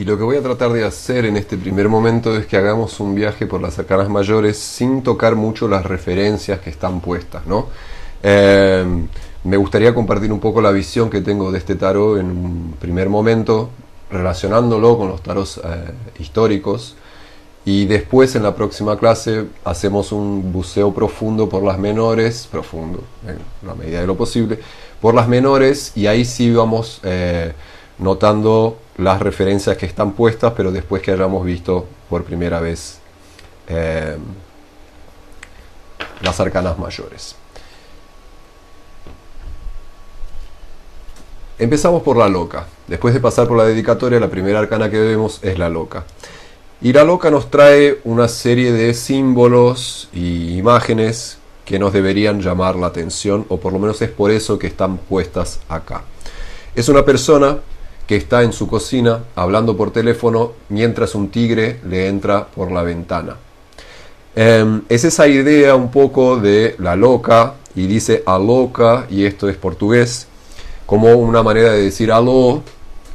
Y lo que voy a tratar de hacer en este primer momento es que hagamos un viaje por las arcanas mayores sin tocar mucho las referencias que están puestas, ¿no? Me gustaría compartir un poco la visión que tengo de este tarot en un primer momento, relacionándolo con los tarots históricos, y después en la próxima clase hacemos un buceo profundo por las menores, profundo en la medida de lo posible, por las menores, y ahí sí vamos notando las referencias que están puestas, pero después que hayamos visto por primera vez las arcanas mayores. Empezamos por la loca. Después de pasar por la dedicatoria, la primera arcana que vemos es la loca. Y la loca nos trae una serie de símbolos y imágenes que nos deberían llamar la atención, o por lo menos es por eso que están puestas acá. Es una persona que está en su cocina hablando por teléfono mientras un tigre le entra por la ventana. Es esa idea un poco de la loca, y dice a loca, y esto es portugués, como una manera de decir aló.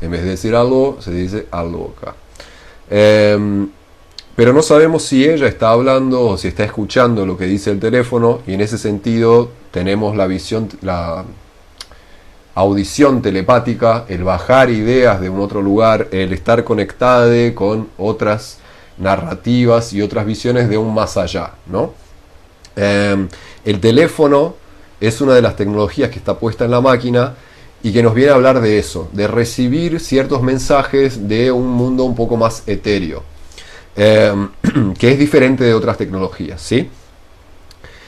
En vez de decir aló, se dice a loca. Pero no sabemos si ella está hablando o si está escuchando lo que dice el teléfono, y en ese sentido tenemos la visión, la audición telepática, el bajar ideas de un otro lugar, el estar conectado con otras narrativas y otras visiones de un más allá, ¿no? El teléfono es una de las tecnologías que está puesta en la máquina y que nos viene a hablar de eso, de recibir ciertos mensajes de un mundo un poco más etéreo, que es diferente de otras tecnologías, ¿sí?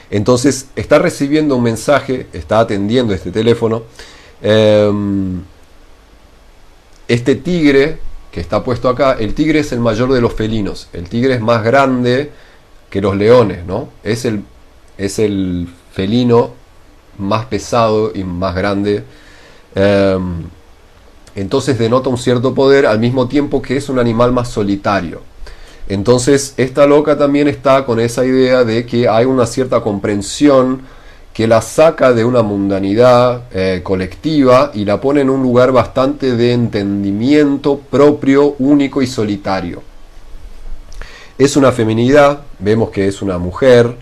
Entonces está recibiendo un mensaje, está atendiendo este teléfono. Este tigre que está puesto acá, el tigre es el mayor de los felinos, el tigre es más grande que los leones, ¿no? Es el felino más pesado y más grande. Entonces denota un cierto poder, al mismo tiempo que es un animal más solitario. Entonces esta loca también está con esa idea de que hay una cierta comprensión que la saca de una mundanidad colectiva y la pone en un lugar bastante de entendimiento propio, único y solitario. Es una feminidad, vemos que es una mujer,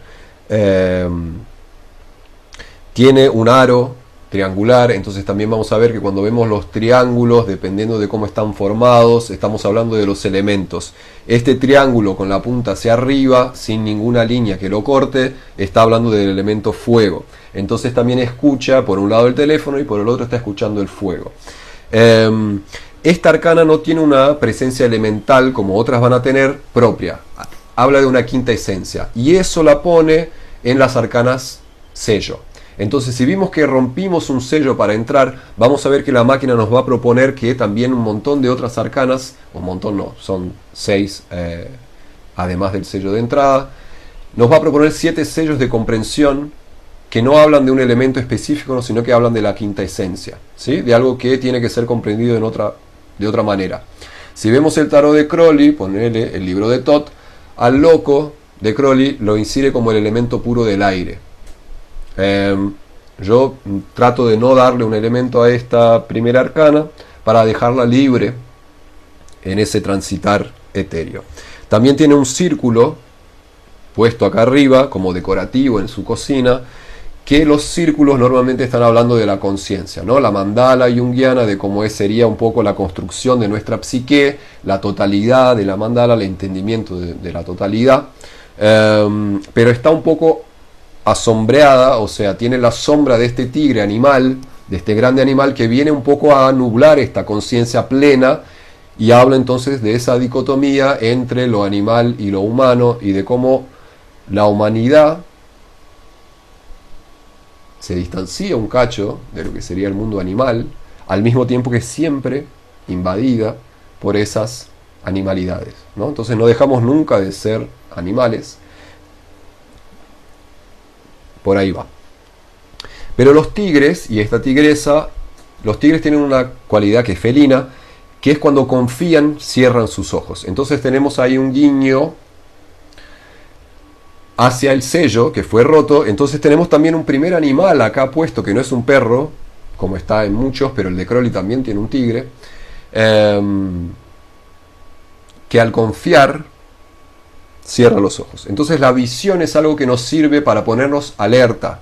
tiene un aro triangular, entonces también vamos a ver que cuando vemos los triángulos, dependiendo de cómo están formados, estamos hablando de los elementos. Este triángulo con la punta hacia arriba, sin ninguna línea que lo corte, está hablando del elemento fuego. Entonces también escucha por un lado el teléfono y por el otro está escuchando el fuego. Esta arcana no tiene una presencia elemental como otras van a tener propia. Habla de una quinta esencia y eso la pone en las arcanas sello. Entonces, si vimos que rompimos un sello para entrar, vamos a ver que la máquina nos va a proponer que también un montón de otras arcanas, un montón no, son 6, además del sello de entrada, nos va a proponer 7 sellos de comprensión que no hablan de un elemento específico, sino que hablan de la quinta esencia, ¿sí? De algo que tiene que ser comprendido de otra manera. Si vemos el tarot de Crowley, ponele el libro de Thoth, al loco de Crowley lo insire como el elemento puro del aire. Yo trato de no darle un elemento a esta primera arcana para dejarla libre en ese transitar etéreo. También tiene un círculo puesto acá arriba como decorativo en su cocina, que los círculos normalmente están hablando de la conciencia, ¿no? La mandala junguiana, de cómo sería un poco la construcción de nuestra psique, la totalidad de la mandala, el entendimiento de la totalidad, pero está un poco asombreada, o sea, tiene la sombra de este tigre animal, de este grande animal que viene un poco a nublar esta conciencia plena, y habla entonces de esa dicotomía entre lo animal y lo humano, y de cómo la humanidad se distancia un cacho de lo que sería el mundo animal, al mismo tiempo que es siempre invadida por esas animalidades, ¿no? Entonces no dejamos nunca de ser animales. Por ahí va. Pero los tigres y esta tigresa, los tigres tienen una cualidad que es felina, que es cuando confían, cierran sus ojos. Entonces tenemos ahí un guiño hacia el sello que fue roto. Entonces tenemos también un primer animal acá puesto, que no es un perro, como está en muchos, pero el de Crowley también tiene un tigre. que al confiar cierra los ojos. Entonces la visión es algo que nos sirve para ponernos alerta.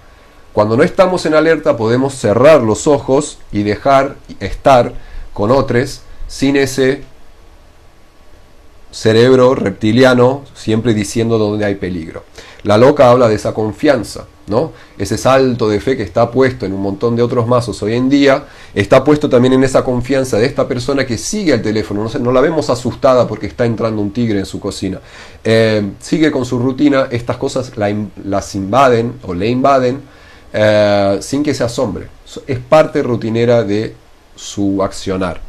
Cuando no estamos en alerta podemos cerrar los ojos y dejar estar con otros sin ese cerebro reptiliano siempre diciendo dónde hay peligro. La loca habla de esa confianza, ¿no? Ese salto de fe que está puesto en un montón de otros mazos hoy en día, está puesto también en esa confianza de esta persona que sigue el teléfono, no la vemos asustada porque está entrando un tigre en su cocina, sigue con su rutina, estas cosas las invaden o le invaden sin que se asombre, es parte rutinera de su accionar.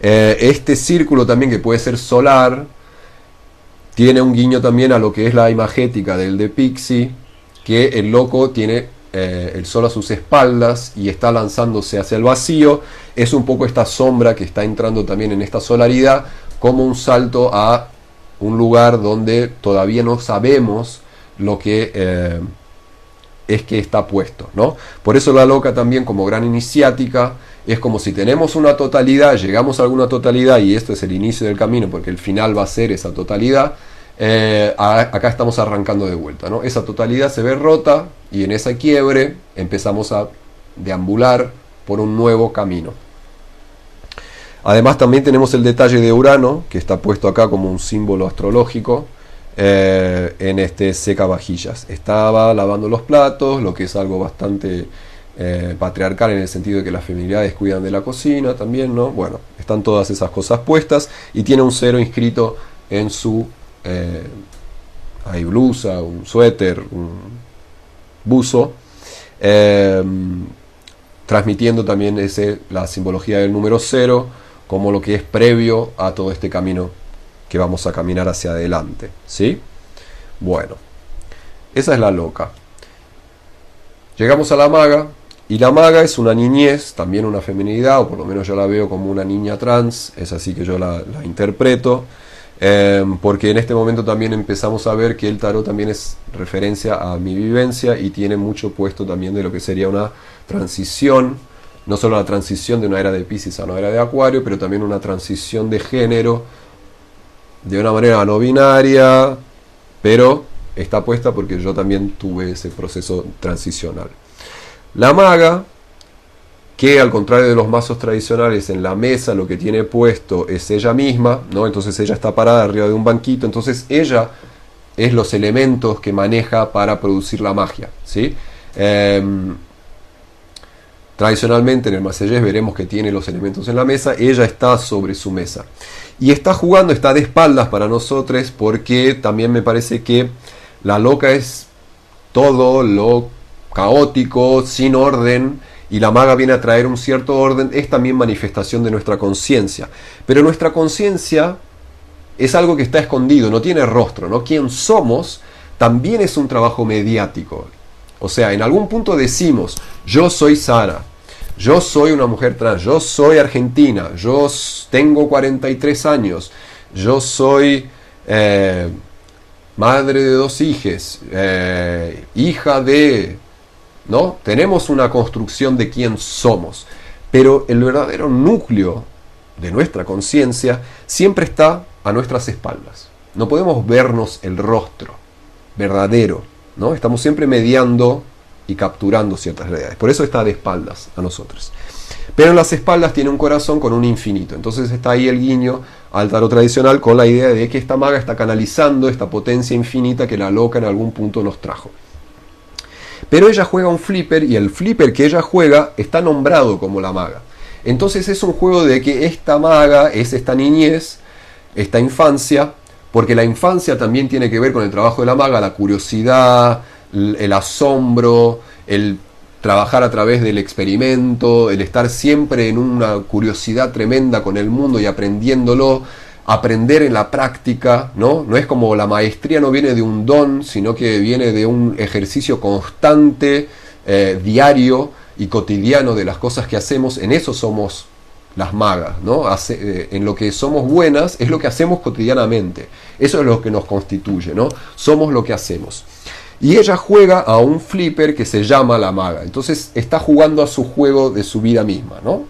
Este círculo también, que puede ser solar, tiene un guiño también a lo que es la imagética del de Pixie, que el loco tiene el sol a sus espaldas y está lanzándose hacia el vacío. Es un poco esta sombra que está entrando también en esta solaridad, como un salto a un lugar donde todavía no sabemos lo que es que está puesto, ¿no? Por eso la loca también, como gran iniciática, es como si tenemos una totalidad, llegamos a alguna totalidad, y esto es el inicio del camino, porque el final va a ser esa totalidad. Acá estamos arrancando de vuelta, ¿no? Esa totalidad se ve rota y en esa quiebre empezamos a deambular por un nuevo camino. Además también tenemos el detalle de Urano, que está puesto acá como un símbolo astrológico, en este secavajillas. Estaba lavando los platos, lo que es algo bastante patriarcal en el sentido de que las feminidades cuidan de la cocina también, ¿no? Bueno, están todas esas cosas puestas y tiene un 0 inscrito en su hay blusa, un suéter, un buzo, transmitiendo también la simbología del número 0 como lo que es previo a todo este camino que vamos a caminar hacia adelante, ¿sí? Bueno, esa es la loca. Llegamos a la maga, y la maga es una niñez, también una feminidad, o por lo menos yo la veo como una niña trans, es así que yo la interpreto, porque en este momento también empezamos a ver que el tarot también es referencia a mi vivencia y tiene mucho puesto también de lo que sería una transición, no solo la transición de una era de Piscis a una era de Acuario, pero también una transición de género de una manera no binaria, pero está puesta porque yo también tuve ese proceso transicional. La maga, que al contrario de los mazos tradicionales, en la mesa lo que tiene puesto es ella misma, ¿no? Entonces ella está parada arriba de un banquito, entonces ella es los elementos que maneja para producir la magia, ¿sí? Tradicionalmente en el Marsellés veremos que tiene los elementos en la mesa, ella está sobre su mesa. Y está jugando, está de espaldas para nosotros, porque también me parece que la loca es todo lo caótico, sin orden, y la maga viene a traer un cierto orden, es también manifestación de nuestra conciencia. Pero nuestra conciencia es algo que está escondido, no tiene rostro, ¿no? Quién somos también es un trabajo mediático. O sea, en algún punto decimos, yo soy Sara, yo soy una mujer trans, yo soy argentina, yo tengo 43 años, yo soy madre de 2 hijos, hija de... ¿no? Tenemos una construcción de quién somos, pero el verdadero núcleo de nuestra conciencia siempre está a nuestras espaldas. No podemos vernos el rostro verdadero, ¿no? Estamos siempre mediando y capturando ciertas realidades. Por eso está de espaldas a nosotros. Pero en las espaldas tiene un corazón con un infinito. Entonces está ahí el guiño al tarot tradicional con la idea de que esta maga está canalizando esta potencia infinita que la loca en algún punto nos trajo. Pero ella juega un flipper y el flipper que ella juega está nombrado como la maga. Entonces es un juego de que esta maga es esta niñez, esta infancia, porque la infancia también tiene que ver con el trabajo de la maga, la curiosidad, el asombro, el trabajar a través del experimento, el estar siempre en una curiosidad tremenda con el mundo y aprendiéndolo, aprender en la práctica, ¿no? No es como la maestría, no viene de un don, sino que viene de un ejercicio constante, diario y cotidiano de las cosas que hacemos. En eso somos las magas, ¿no? En lo que somos buenas es lo que hacemos cotidianamente. Eso es lo que nos constituye, ¿no? Somos lo que hacemos. Y ella juega a un flipper que se llama la maga. Entonces está jugando a su juego de su vida misma, ¿no?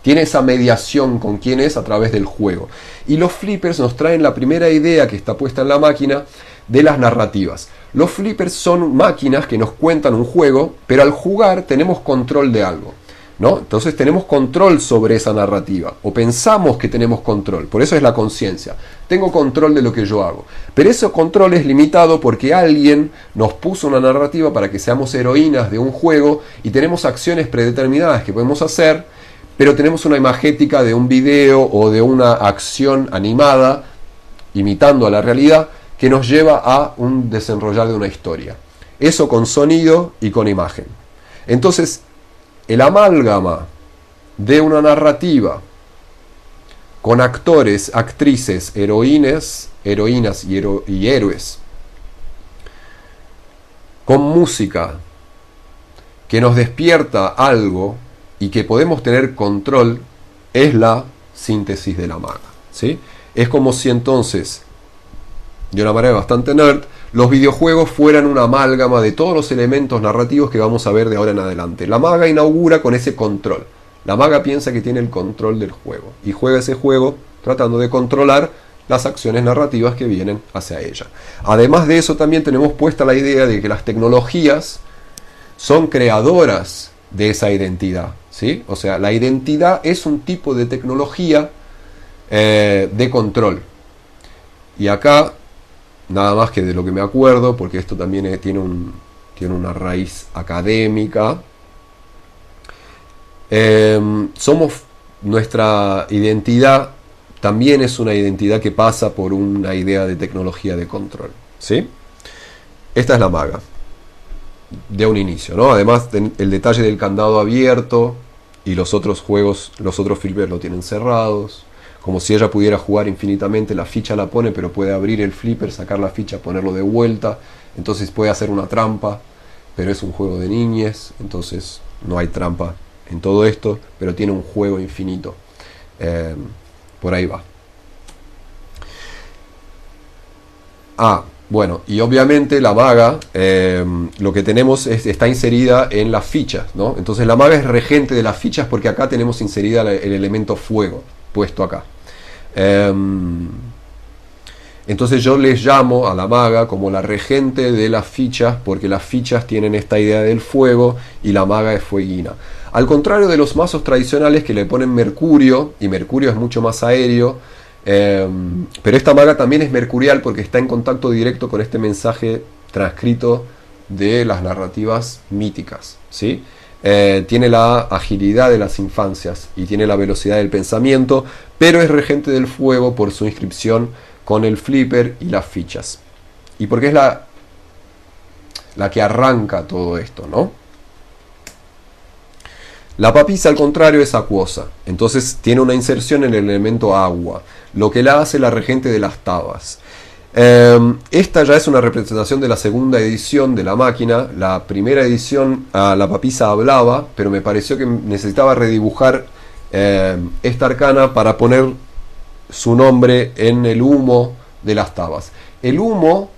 Tiene esa mediación con quién es a través del juego. Y los flippers nos traen la primera idea que está puesta en la máquina de las narrativas. Los flippers son máquinas que nos cuentan un juego, pero al jugar tenemos control de algo, ¿no? Entonces tenemos control sobre esa narrativa, o pensamos que tenemos control, por eso es la conciencia. Tengo control de lo que yo hago, pero ese control es limitado porque alguien nos puso una narrativa para que seamos heroínas de un juego y tenemos acciones predeterminadas que podemos hacer, pero tenemos una imagética de un video o de una acción animada imitando a la realidad que nos lleva a un desenrollar de una historia. Eso con sonido y con imagen. Entonces, el amálgama de una narrativa con actores, actrices, heroínas y héroes, con música que nos despierta algo y que podemos tener control, es la síntesis de la maga, ¿sí? Es como si entonces, de una manera bastante nerd, los videojuegos fueran una amálgama de todos los elementos narrativos que vamos a ver de ahora en adelante. La maga inaugura con ese control. La maga piensa que tiene el control del juego y juega ese juego tratando de controlar las acciones narrativas que vienen hacia ella. Además de eso, también tenemos puesta la idea de que las tecnologías son creadoras de esa identidad, ¿sí? O sea, la identidad es un tipo de tecnología de control. Y acá, nada más que de lo que me acuerdo, porque esto también tiene una raíz académica, nuestra identidad también es una identidad que pasa por una idea de tecnología de control, ¿sí? Esta es la maga de un inicio, ¿no? Además, el detalle del candado abierto y los otros juegos, los otros flippers lo tienen cerrados, como si ella pudiera jugar infinitamente. La ficha la pone, pero puede abrir el flipper, sacar la ficha, ponerlo de vuelta, entonces puede hacer una trampa, pero es un juego de niñez, entonces no hay trampa en todo esto, pero tiene un juego infinito. Por ahí va. Bueno, y obviamente la maga, lo que tenemos está inserida en las fichas, ¿no? Entonces la maga es regente de las fichas porque acá tenemos inserida el elemento fuego puesto acá. Entonces yo les llamo a la maga como la regente de las fichas, porque las fichas tienen esta idea del fuego y la maga es fueguina. Al contrario de los mazos tradicionales que le ponen mercurio, y mercurio es mucho más aéreo, pero esta maga también es mercurial porque está en contacto directo con este mensaje transcrito de las narrativas míticas, ¿sí? Tiene la agilidad de las infancias y tiene la velocidad del pensamiento, pero es regente del fuego por su inscripción con el flipper y las fichas. Y porque es la que arranca todo esto, ¿no? La papisa, al contrario, es acuosa, entonces tiene una inserción en el elemento agua, lo que la hace la regente de las tabas. Esta ya es una representación de la segunda edición de la máquina. La primera edición, la papisa hablaba, pero me pareció que necesitaba redibujar esta arcana para poner su nombre en el humo de las tabas. El humo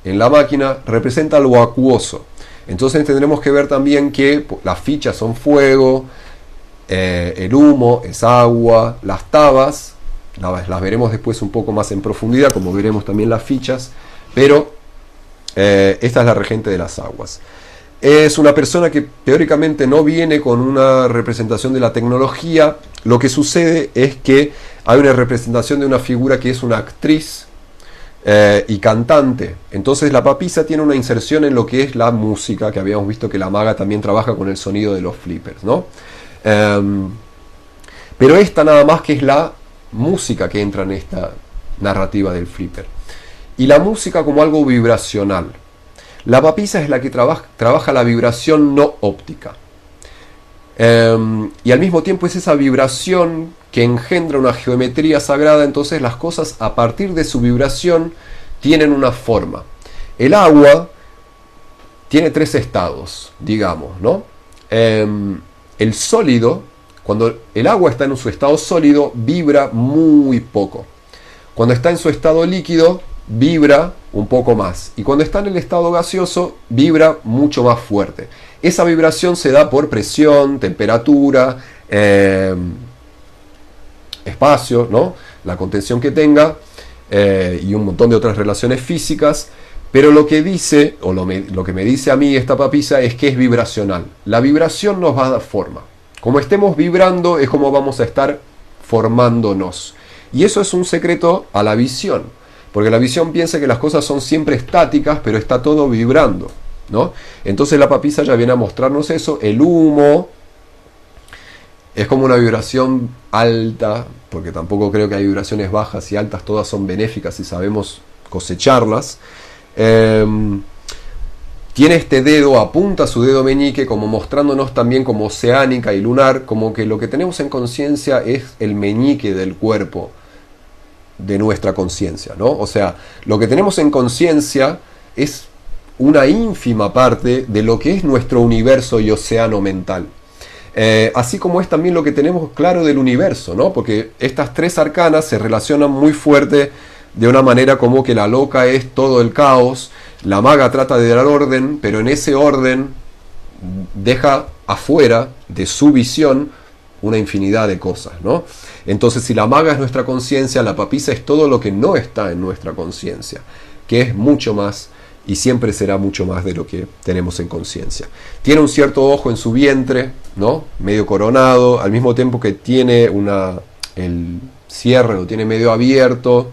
en la máquina representa lo acuoso. Entonces tendremos que ver también que las fichas son fuego, el humo es agua, las tabas las veremos después un poco más en profundidad, como veremos también las fichas, pero esta es la regente de las aguas. Es una persona que teóricamente no viene con una representación de la tecnología. Lo que sucede es que hay una representación de una figura que es una actriz y cantante. Entonces la papisa tiene una inserción en lo que es la música, que habíamos visto que la maga también trabaja con el sonido de los flippers, ¿no? Pero esta nada más que es la música que entra en esta narrativa del flipper. Y la música como algo vibracional. La papisa es la que trabaja la vibración no óptica. Y al mismo tiempo es esa vibración que engendra una geometría sagrada. Entonces las cosas a partir de su vibración tienen una forma. El agua tiene tres estados, digamos, ¿no? El sólido, cuando el agua está en su estado sólido, vibra muy poco. Cuando está en su estado líquido, vibra un poco más. Y cuando está en el estado gaseoso, vibra mucho más fuerte. Esa vibración se da por presión, temperatura, espacio, ¿no? La contención que tenga, y un montón de otras relaciones físicas. Pero lo que dice, o lo que me dice a mí esta papisa, es que es vibracional. La vibración nos va a dar forma. Como estemos vibrando es como vamos a estar formándonos. Y eso es un secreto a la visión. Porque la visión piensa que las cosas son siempre estáticas, pero está todo vibrando, ¿no? Entonces la papisa ya viene a mostrarnos eso. El humo es como una vibración alta, porque tampoco creo que hay vibraciones bajas y altas, todas son benéficas si sabemos cosecharlas. Tiene este dedo, apunta su dedo meñique como mostrándonos también como oceánica y lunar, como que lo que tenemos en conciencia es el meñique del cuerpo de nuestra conciencia, ¿no? O sea, lo que tenemos en conciencia es una ínfima parte de lo que es nuestro universo y océano mental. Así como es también lo que tenemos claro del universo, ¿no? Porque estas tres arcanas se relacionan muy fuerte de una manera como que la loca es todo el caos, la maga trata de dar orden, pero en ese orden deja afuera de su visión una infinidad de cosas, ¿no? Entonces, si la maga es nuestra conciencia, la papisa es todo lo que no está en nuestra conciencia, que es mucho más y siempre será mucho más de lo que tenemos en conciencia. Tiene un cierto ojo en su vientre, ¿no? Medio coronado, al mismo tiempo que tiene el cierre lo tiene medio abierto.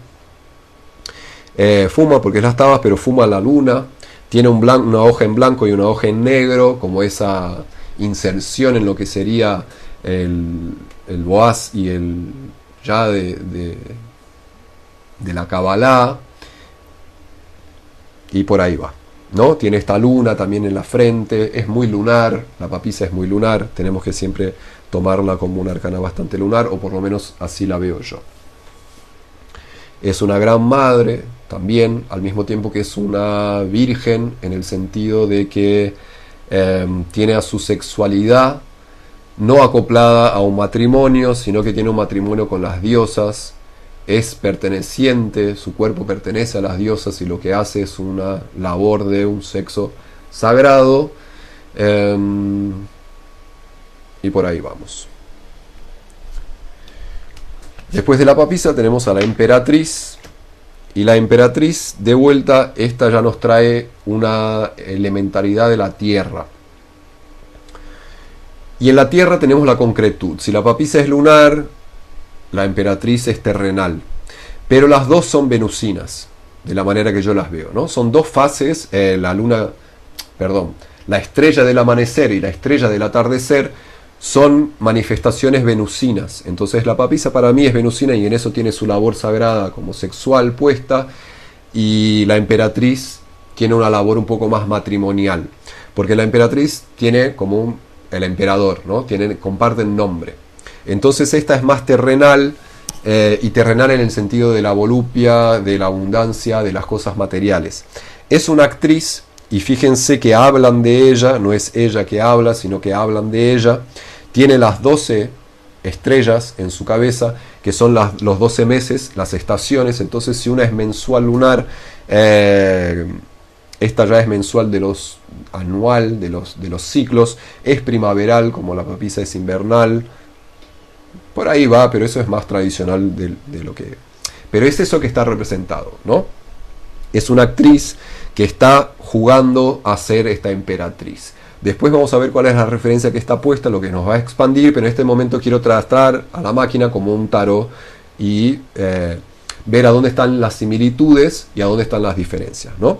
Fuma porque es las tabas, pero fuma la luna. Tiene una hoja en blanco y una hoja en negro, como esa inserción en lo que sería el Boaz y el ya de la Kabbalah. Y por ahí va, ¿no? Tiene esta luna también en la frente, es muy lunar, la papisa es muy lunar, tenemos que siempre tomarla como una arcana bastante lunar, o por lo menos así la veo yo. Es una gran madre también, al mismo tiempo que es una virgen, en el sentido de que tiene a su sexualidad no acoplada a un matrimonio, sino que tiene un matrimonio con las diosas, es perteneciente, su cuerpo pertenece a las diosas y lo que hace es una labor de un sexo sagrado, y por ahí vamos. Después de la papisa tenemos a la emperatriz, y la emperatriz, de vuelta, esta ya nos trae una elementaridad de la tierra. Y en la tierra tenemos la concretud. Si la papisa es lunar, la emperatriz es terrenal. Pero las dos son venusinas, de la manera que yo las veo, ¿no? Son dos fases, la estrella del amanecer y la estrella del atardecer son manifestaciones venusinas. Entonces la papisa para mí es venusina y en eso tiene su labor sagrada como sexual puesta, y la emperatriz tiene una labor un poco más matrimonial, porque la emperatriz tiene como el emperador, ¿no? Comparten nombre. Entonces esta es más terrenal, y terrenal en el sentido de la volupia, de la abundancia, de las cosas materiales. Es una actriz, y fíjense que hablan de ella, no es ella que habla, sino que hablan de ella. Tiene las 12 estrellas en su cabeza, que son los 12 meses, las estaciones. Entonces, si una es mensual lunar, esta ya es mensual anual de los ciclos. Es primaveral, como la papisa es invernal. Por ahí va, pero eso es más tradicional de lo que... Pero es eso que está representado, ¿no? Es una actriz que está jugando a ser esta emperatriz. Después vamos a ver cuál es la referencia que está puesta, lo que nos va a expandir, pero en este momento quiero tratar a la máquina como un tarot y ver a dónde están las similitudes y a dónde están las diferencias, ¿no?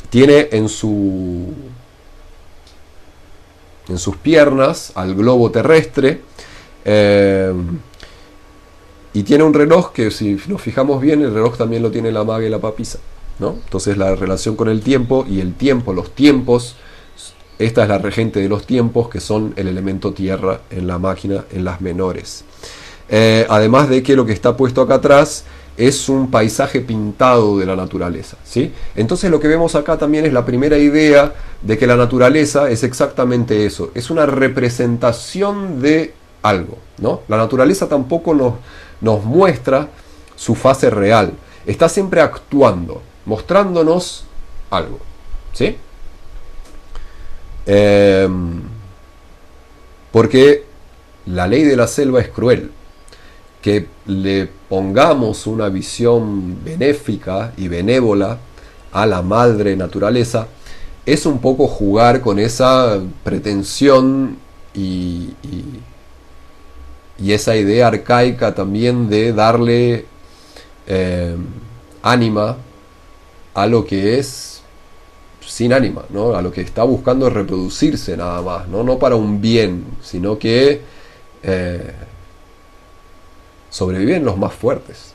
Tiene en sus piernas al globo terrestre, y tiene un reloj que, si nos fijamos bien, el reloj también lo tiene la maga y la papisa, ¿no? Entonces la relación con el tiempo y el tiempo, los tiempos, esta es la regente de los tiempos, que son el elemento tierra en la máquina, en las menores. Además de que lo que está puesto acá atrás es un paisaje pintado de la naturaleza, ¿sí? Entonces lo que vemos acá también es la primera idea de que la naturaleza es exactamente eso, es una representación de algo, ¿no? La naturaleza tampoco nos muestra su fase real, está siempre actuando, mostrándonos algo, ¿sí? Porque la ley de la selva es cruel. que le pongamos una visión benéfica y benévola a la madre naturaleza, es un poco jugar con esa pretensión y esa idea arcaica también de darle ánima a lo que es sin ánima, ¿no? A lo que está buscando reproducirse nada más, no para un bien, sino que sobreviven los más fuertes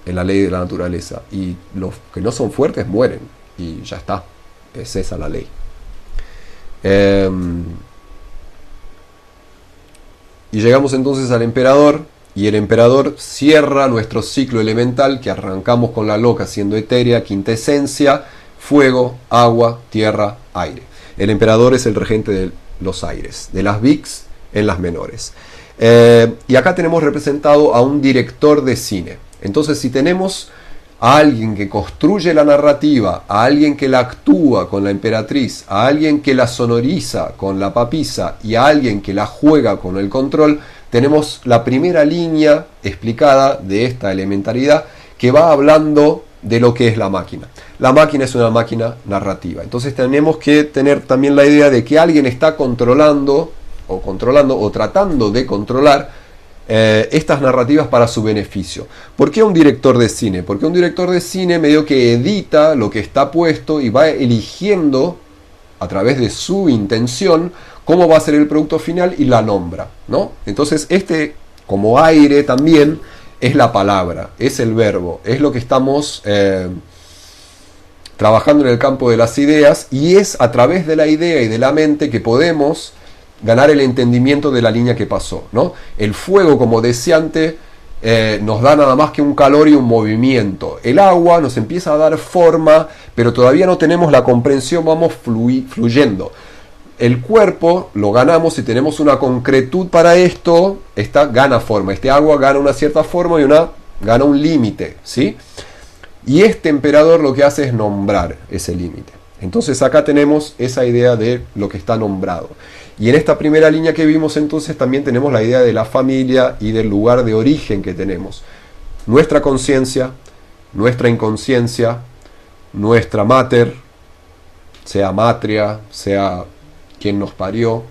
en la ley de la naturaleza, y los que no son fuertes mueren, y ya está, es esa la ley. Y llegamos entonces al emperador, y el emperador cierra nuestro ciclo elemental que arrancamos con la loca siendo etérea, quinta esencia, fuego, agua, tierra, aire. El emperador es el regente de los aires, de las VIX en las menores. Y acá tenemos representado a un director de cine. Entonces, si tenemos a alguien que construye la narrativa, a alguien que la actúa con la emperatriz, a alguien que la sonoriza con la papisa y a alguien que la juega con el control, tenemos la primera línea explicada de esta elementaridad que va hablando de lo que es la máquina. La máquina es una máquina narrativa. Entonces tenemos que tener también la idea de que alguien está controlando o tratando de controlar estas narrativas para su beneficio. ¿Por qué un director de cine? Porque un director de cine medio que edita lo que está puesto y va eligiendo a través de su intención cómo va a ser el producto final y la nombra, ¿no? Entonces como aire también es la palabra, es el verbo, es lo que estamos trabajando en el campo de las ideas, y es a través de la idea y de la mente que podemos ganar el entendimiento de la línea que pasó, ¿no? El fuego, como decía antes, nos da nada más que un calor y un movimiento. El agua nos empieza a dar forma, pero todavía no tenemos la comprensión, vamos fluyendo. El cuerpo lo ganamos si tenemos una concretud para esto, gana forma. Este agua gana una cierta forma y gana un límite, ¿sí? Y este emperador lo que hace es nombrar ese límite. Entonces acá tenemos esa idea de lo que está nombrado. Y en esta primera línea que vimos entonces también tenemos la idea de la familia y del lugar de origen que tenemos. Nuestra conciencia, nuestra inconsciencia, nuestra mater, sea matria, sea quien nos parió,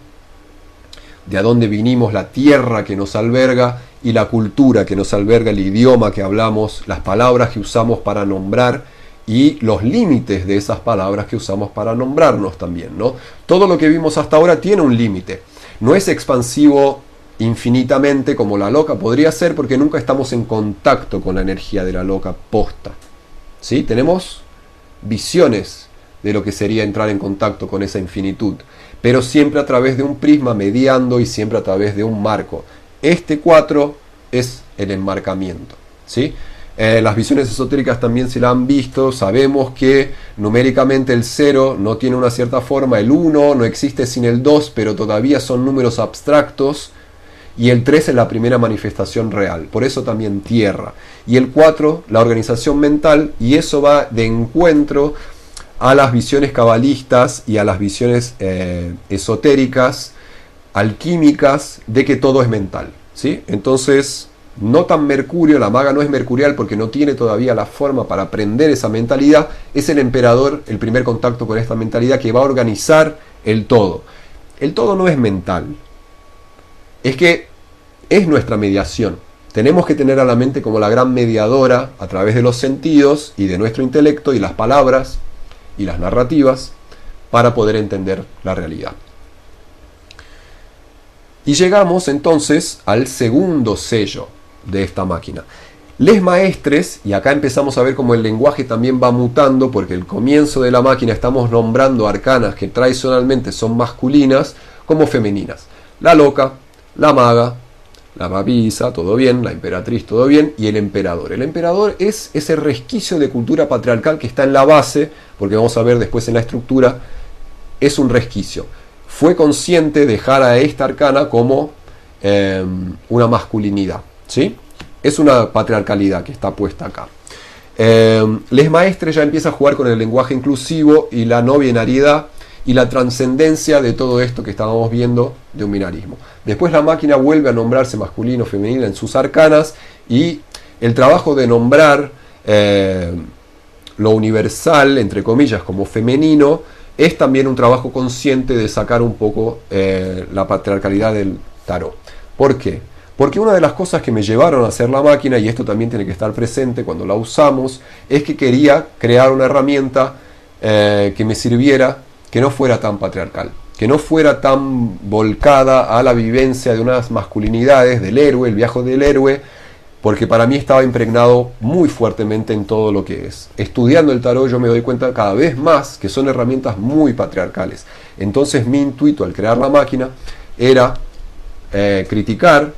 de a dónde vinimos, la tierra que nos alberga y la cultura que nos alberga, el idioma que hablamos, las palabras que usamos para nombrar y los límites de esas palabras que usamos para nombrarnos también, ¿no? Todo lo que vimos hasta ahora tiene un límite. No es expansivo infinitamente como la loca podría ser, porque nunca estamos en contacto con la energía de la loca posta, ¿sí? Tenemos visiones de lo que sería entrar en contacto con esa infinitud, pero siempre a través de un prisma mediando y siempre a través de un marco. Este 4 es el enmarcamiento, ¿sí? Las visiones esotéricas también, si la han visto, sabemos que numéricamente el 0 no tiene una cierta forma, el 1 no existe sin el 2, pero todavía son números abstractos, y el 3 es la primera manifestación real, por eso también tierra, y el 4 la organización mental, y eso va de encuentro a las visiones cabalistas y a las visiones esotéricas, alquímicas, de que todo es mental, ¿sí? Entonces, no tan Mercurio, la maga no es mercurial porque no tiene todavía la forma para aprender esa mentalidad, es el emperador el primer contacto con esta mentalidad que va a organizar el todo. El todo no es mental, es que es nuestra mediación. Tenemos que tener a la mente como la gran mediadora a través de los sentidos y de nuestro intelecto y las palabras y las narrativas para poder entender la realidad. Y llegamos entonces al segundo sello de esta máquina. Les maestres, y acá empezamos a ver cómo el lenguaje también va mutando, porque el comienzo de la máquina estamos nombrando arcanas que tradicionalmente son masculinas como femeninas. La loca, la maga, la papisa, todo bien, la emperatriz, todo bien, y el emperador. El emperador es ese resquicio de cultura patriarcal que está en la base, porque vamos a ver después en la estructura, es un resquicio. Fue consciente dejar a esta arcana como una masculinidad, ¿sí? Es una patriarcalidad que está puesta acá. Les maestres ya empieza a jugar con el lenguaje inclusivo y la no binariedad, y la trascendencia de todo esto que estábamos viendo de un binarismo. Después la máquina vuelve a nombrarse masculino, femenina en sus arcanas, y el trabajo de nombrar lo universal, entre comillas, como femenino, es también un trabajo consciente de sacar un poco la patriarcalidad del tarot. ¿Por qué? Porque una de las cosas que me llevaron a hacer la máquina, y esto también tiene que estar presente cuando la usamos, es que quería crear una herramienta que me sirviera, que no fuera tan patriarcal, que no fuera tan volcada a la vivencia de unas masculinidades, del héroe, el viaje del héroe, porque para mí estaba impregnado muy fuertemente en todo lo que es. Estudiando el tarot yo me doy cuenta cada vez más que son herramientas muy patriarcales. Entonces mi intuito al crear la máquina era criticar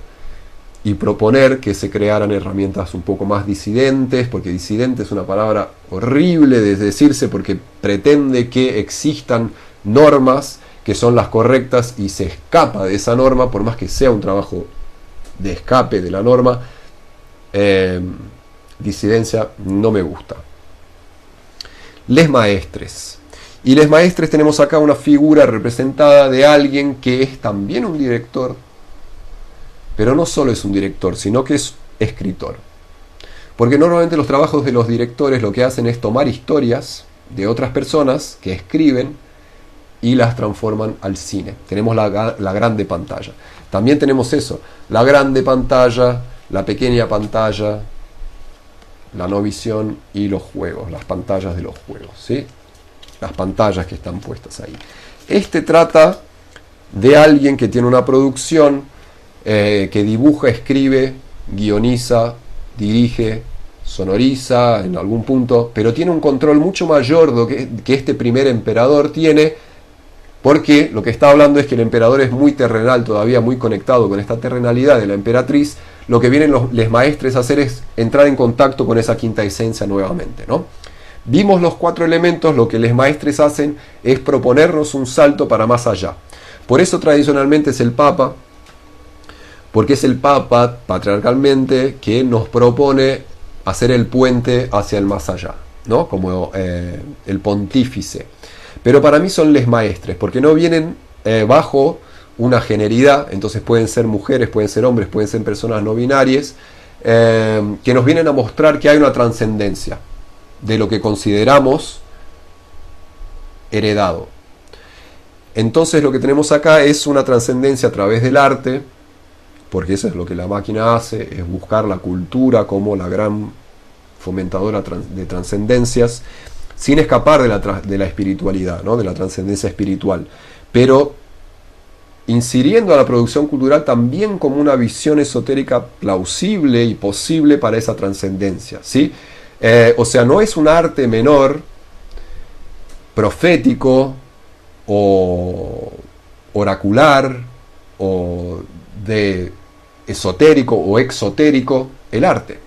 y proponer que se crearan herramientas un poco más disidentes, porque disidente es una palabra horrible de decirse porque pretende que existan normas que son las correctas y se escapa de esa norma, por más que sea un trabajo de escape de la norma. Disidencia no me gusta. Les maestres. Y les maestres tenemos acá una figura representada de alguien que es también un director, pero no solo es un director, sino que es escritor. Porque normalmente los trabajos de los directores lo que hacen es tomar historias de otras personas que escriben y las transforman al cine. Tenemos la grande pantalla. También tenemos eso, la grande pantalla, la pequeña pantalla, la no visión y los juegos, las pantallas de los juegos, ¿sí? Las pantallas que están puestas ahí. Este trata de alguien que tiene una producción, que dibuja, escribe, guioniza, dirige, sonoriza en algún punto, pero tiene un control mucho mayor que este primer emperador tiene, porque lo que está hablando es que el emperador es muy terrenal, todavía muy conectado con esta terrenalidad de la emperatriz. Lo que vienen los maestres a hacer es entrar en contacto con esa quinta esencia nuevamente, ¿no? Vimos los 4 elementos, lo que los maestres hacen es proponernos un salto para más allá. Por eso tradicionalmente es el Papa, porque es el Papa, patriarcalmente, que nos propone hacer el puente hacia el más allá, ¿no? Como el pontífice. Pero para mí son les maestres, porque no vienen bajo una generidad, entonces pueden ser mujeres, pueden ser hombres, pueden ser personas no binarias, que nos vienen a mostrar que hay una trascendencia de lo que consideramos heredado. Entonces lo que tenemos acá es una trascendencia a través del arte, porque eso es lo que la máquina hace, es buscar la cultura como la gran fomentadora de trascendencias, sin escapar de la espiritualidad, ¿no? De la trascendencia espiritual, pero incidiendo a la producción cultural también como una visión esotérica plausible y posible para esa trascendencia, ¿sí? O sea, no es un arte menor, profético o oracular o de esotérico o exotérico, el arte.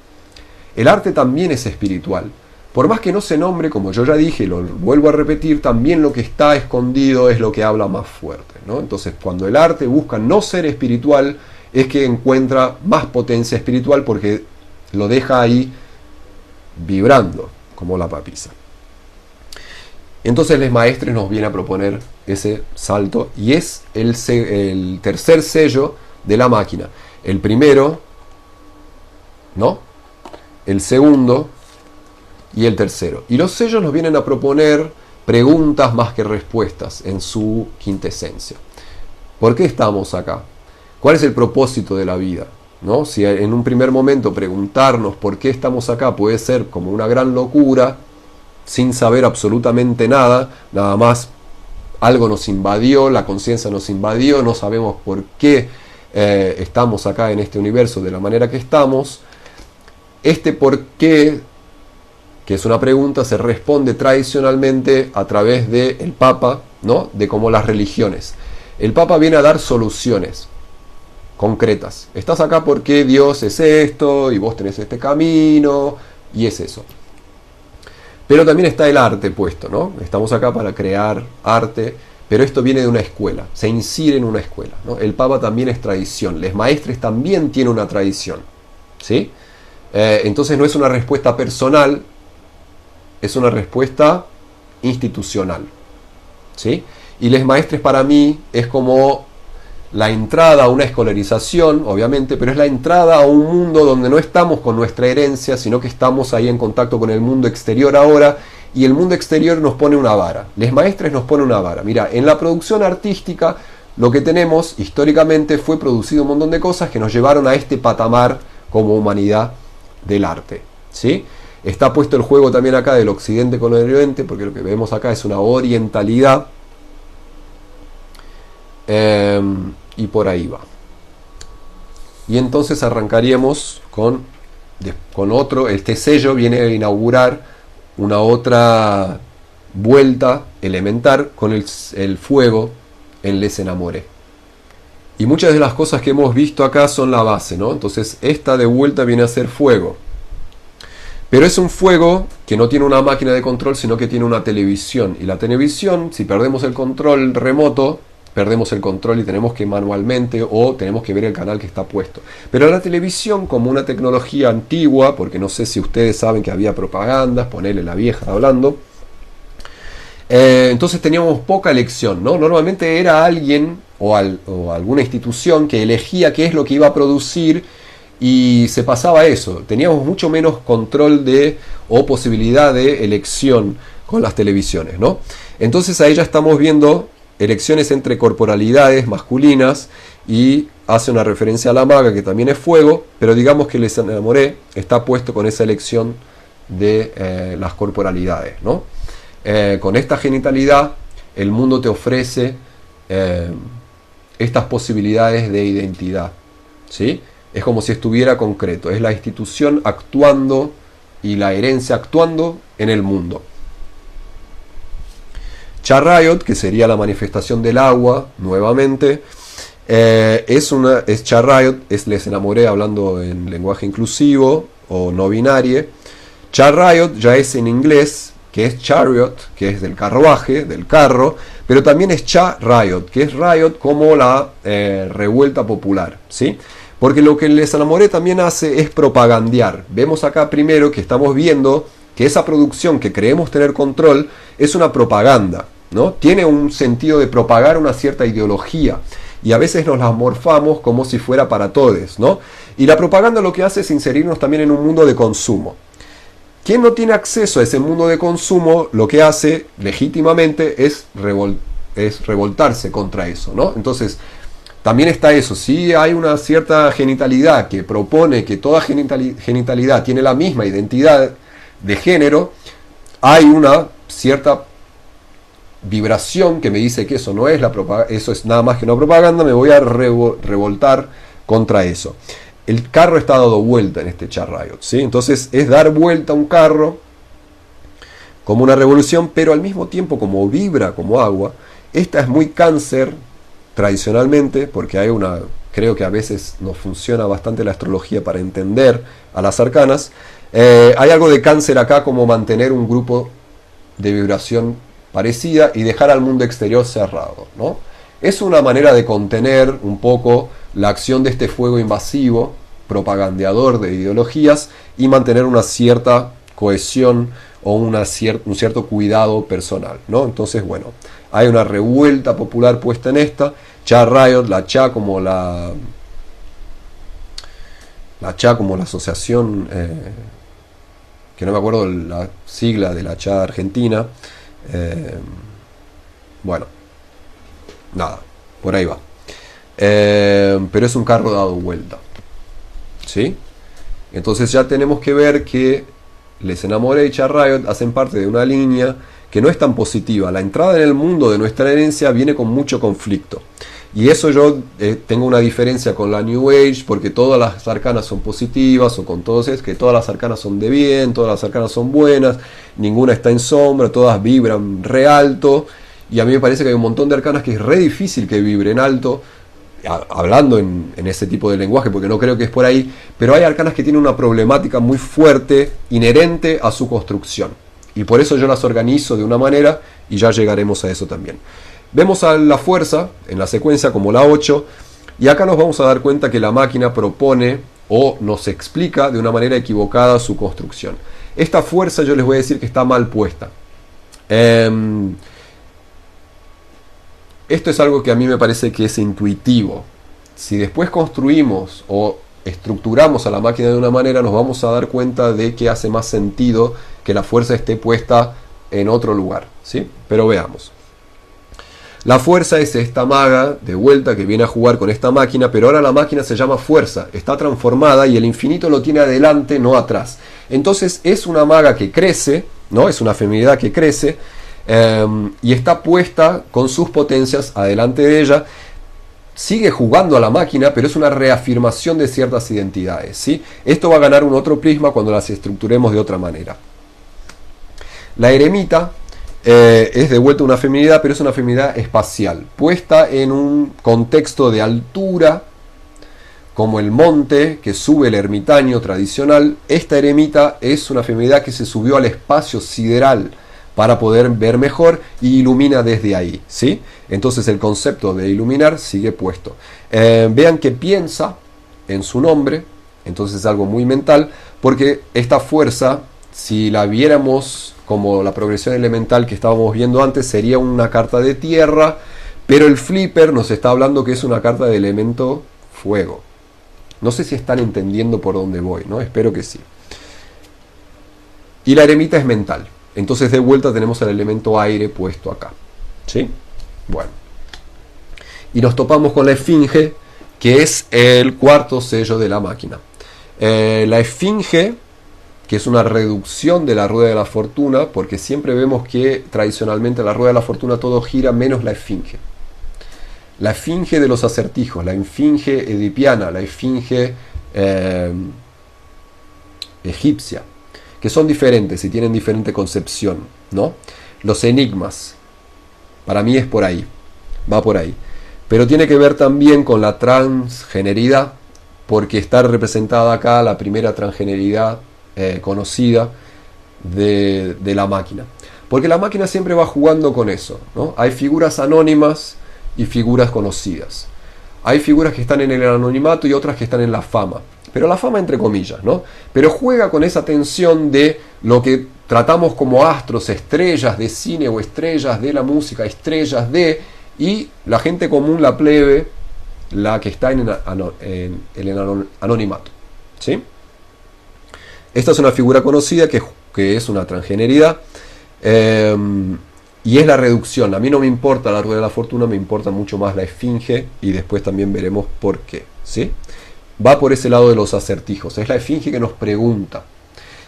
El arte también es espiritual. Por más que no se nombre, como yo ya dije, lo vuelvo a repetir, también lo que está escondido es lo que habla más fuerte, ¿no? Entonces, cuando el arte busca no ser espiritual, es que encuentra más potencia espiritual porque lo deja ahí vibrando, como la papisa. Entonces, los maestres nos vienen a proponer ese salto y es el tercer sello de la máquina. El primero, ¿no? El segundo y el tercero. Y los sellos nos vienen a proponer preguntas más que respuestas en su quintesencia. ¿Por qué estamos acá? ¿Cuál es el propósito de la vida? ¿No? Si en un primer momento preguntarnos por qué estamos acá puede ser como una gran locura, sin saber absolutamente nada, nada más algo nos invadió, la conciencia nos invadió, no sabemos por qué estamos acá en este universo de la manera que estamos. Este por qué, que es una pregunta, se responde tradicionalmente a través del Papa, ¿no? De como las religiones. El Papa viene a dar soluciones concretas. Estás acá porque Dios es esto, y vos tenés este camino, y es eso. Pero también está el arte puesto, ¿no? Estamos acá para crear arte, pero esto viene de una escuela, se incide en una escuela, ¿no? El Papa también es tradición, los maestres también tienen una tradición, ¿sí? Entonces no es una respuesta personal, es una respuesta institucional, ¿sí? Y les maestres para mí es como la entrada a una escolarización, obviamente, pero es la entrada a un mundo donde no estamos con nuestra herencia, sino que estamos ahí en contacto con el mundo exterior ahora, y el mundo exterior nos pone una vara. Les maestres nos pone una vara. Mira, en la producción artística lo que tenemos históricamente fue producido un montón de cosas que nos llevaron a este patamar como humanidad del arte, ¿sí? Está puesto el juego también acá del occidente con el oriente, porque lo que vemos acá es una orientalidad. Y por ahí va. Y entonces arrancaríamos con otro. Este sello viene a inaugurar una otra vuelta elemental con el fuego en Les Enamoré. Y muchas de las cosas que hemos visto acá son la base, ¿no? Entonces esta de vuelta viene a ser fuego. Pero es un fuego que no tiene una máquina de control, sino que tiene una televisión. Y la televisión, si perdemos el control remoto, perdemos el control y tenemos que manualmente o tenemos que ver el canal que está puesto. Pero la televisión, como una tecnología antigua, porque no sé si ustedes saben que había propagandas, ponerle la vieja hablando, entonces teníamos poca elección, ¿no? Normalmente era alguien o alguna institución que elegía qué es lo que iba a producir y se pasaba eso. Teníamos mucho menos control o posibilidad de elección con las televisiones, ¿no? Entonces ahí ya estamos viendo elecciones entre corporalidades masculinas y hace una referencia a la maga que también es fuego, pero digamos que Les Enamoré está puesto con esa elección de las corporalidades, ¿no? Con esta genitalidad el mundo te ofrece estas posibilidades de identidad, ¿sí? Es como si estuviera concreto, es la institución actuando y la herencia actuando en el mundo. Charayot, que sería la manifestación del agua, nuevamente, es Charayot, es Les Enamoré hablando en lenguaje inclusivo o no binario. Charayot ya es en inglés, que es chariot, que es del carruaje, del carro, pero también es Charayot, que es riot como la revuelta popular, ¿sí? Porque lo que Les Enamoré también hace es propagandear. Vemos acá primero que estamos viendo que esa producción que creemos tener control es una propaganda, ¿no? Tiene un sentido de propagar una cierta ideología y a veces nos la morfamos como si fuera para todos, ¿no? Y la propaganda lo que hace es inserirnos también en un mundo de consumo. Quien no tiene acceso a ese mundo de consumo, lo que hace legítimamente es revoltarse contra eso, ¿no? Entonces, también está eso. Si hay una cierta genitalidad que propone que toda genitalidad tiene la misma identidad de género, hay una cierta vibración que me dice que eso no es eso es nada más que una propaganda, me voy a revoltar contra eso. El carro está dado vuelta en este Charayot, ¿sí? Entonces es dar vuelta a un carro como una revolución, pero al mismo tiempo como vibra como agua. Esta es muy Cáncer tradicionalmente, porque creo que a veces nos funciona bastante la astrología para entender a las arcanas. Hay algo de Cáncer acá, como mantener un grupo de vibración parecida y dejar al mundo exterior cerrado, ¿no? Es una manera de contener un poco la acción de este fuego invasivo, propagandeador de ideologías, y mantener una cierta cohesión o un cierto cuidado personal, ¿no? Entonces, bueno, hay una revuelta popular puesta en esta. Charayot, la Cha como la asociación, que no me acuerdo la sigla de la Cha argentina. Bueno, nada, por ahí va. Pero es un carro dado vuelta, ¿sí? Entonces ya tenemos que ver que Les Enamoré y Charayot hacen parte de una línea que no es tan positiva. La entrada en el mundo de nuestra herencia viene con mucho conflicto. Y eso yo tengo una diferencia con la New Age, porque todas las arcanas son positivas, o con todos es que todas las arcanas son de bien, todas las arcanas son buenas, ninguna está en sombra, todas vibran re alto. Y a mí me parece que hay un montón de arcanas que es re difícil que vibren alto, hablando en ese tipo de lenguaje, porque no creo que es por ahí, pero hay arcanas que tienen una problemática muy fuerte, inherente a su construcción. Y por eso yo las organizo de una manera, y ya llegaremos a eso también. Vemos a la fuerza en la secuencia como la 8, y acá nos vamos a dar cuenta que la máquina propone o nos explica de una manera equivocada su construcción. Esta fuerza yo les voy a decir que está mal puesta. Esto es algo que a mí me parece que es intuitivo. Si después construimos o estructuramos a la máquina de una manera, nos vamos a dar cuenta de que hace más sentido que la fuerza esté puesta en otro lugar, ¿sí? Pero veamos. La fuerza es esta maga de vuelta que viene a jugar con esta máquina, pero ahora la máquina se llama fuerza, está transformada y el infinito lo tiene adelante, no atrás. Entonces es una maga que crece, ¿no? Es una feminidad que crece y está puesta con sus potencias adelante de ella. Sigue jugando a la máquina, pero es una reafirmación de ciertas identidades, ¿sí? Esto va a ganar un otro prisma cuando las estructuremos de otra manera. La eremita es de vuelta una feminidad, pero es una feminidad espacial, puesta en un contexto de altura, como el monte que sube el ermitaño tradicional. Esta eremita es una feminidad que se subió al espacio sideral para poder ver mejor y ilumina desde ahí, ¿sí? Entonces el concepto de iluminar sigue puesto. Vean que piensa en su nombre, entonces es algo muy mental, porque esta fuerza, si la viéramos como la progresión elemental que estábamos viendo antes, sería una carta de tierra, pero el flipper nos está hablando que es una carta de elemento fuego. No sé si están entendiendo por dónde voy, ¿no? Espero que sí. Y la eremita es mental. Entonces de vuelta tenemos el elemento aire puesto acá, ¿sí? Bueno. Y nos topamos con la esfinge, que es el cuarto sello de la máquina. La esfinge, que es una reducción de la rueda de la fortuna, porque siempre vemos que tradicionalmente la rueda de la fortuna todo gira menos la esfinge. La esfinge de los acertijos, la esfinge edipiana, la esfinge egipcia, que son diferentes y tienen diferente concepción, ¿no? Los enigmas, para mí es por ahí, va por ahí. Pero tiene que ver también con la transgeneridad, porque está representada acá la primera transgeneridad conocida de la máquina. Porque la máquina siempre va jugando con eso, ¿no? Hay figuras anónimas y figuras conocidas. Hay figuras que están en el anonimato y otras que están en la fama. Pero la fama entre comillas, ¿no? Pero juega con esa tensión de lo que tratamos como astros, estrellas de cine o estrellas de la música, estrellas de... Y la gente común, la plebe, la que está en el anonimato, ¿sí? Esta es una figura conocida que es una transgeneridad. Y es la reducción. A mí no me importa la rueda de la fortuna, me importa mucho más la esfinge y después también veremos por qué, ¿sí? Va por ese lado de los acertijos. Es la esfinge que nos pregunta.